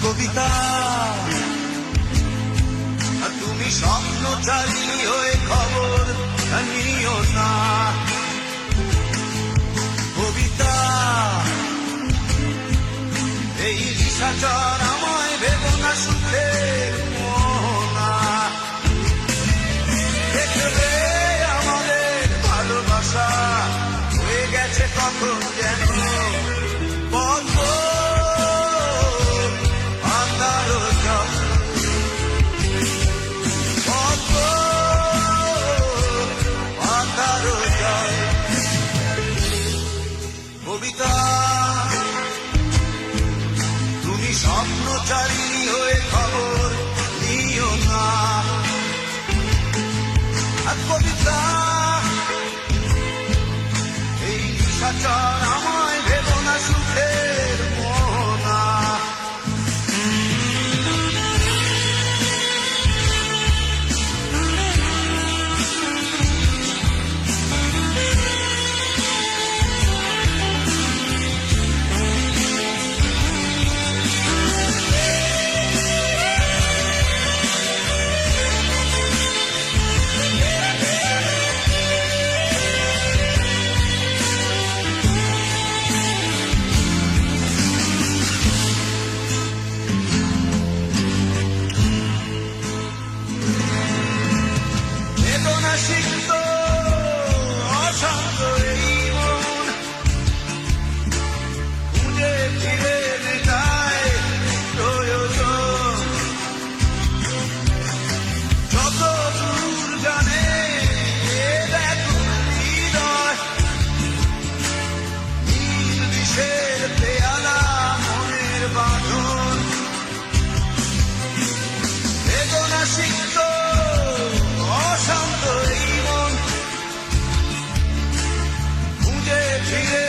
কবিতা তুমি স্বপ্নচারী হয়ে খবর নিও না। কবিতা এই নিশাচর আমায় ভেবো না সুখের মোহনা। দেখবে আমাদের ভালোবাসা হয়ে গেছে কখন যেন বন্ধ আন্ধার জল, বন্ধ আন্ধার জল। কবিতা তুমি স্বপ্নচারী হয়ে খবর নিও না। আর কবিতা এই নিশাচর আমায় ভেবো না সুখের মোহনা। সিক্ত অশান্ত এই মন খুঁজে ফিরে মেটায় প্রয়োজন। যত দূর জানে ব্যাকুল হৃদয়, নীল বিষের পেয়ালা মনের বাঁধন। বেদনা সিক্ত অশান্ত এই মন খুঁজে ফিরে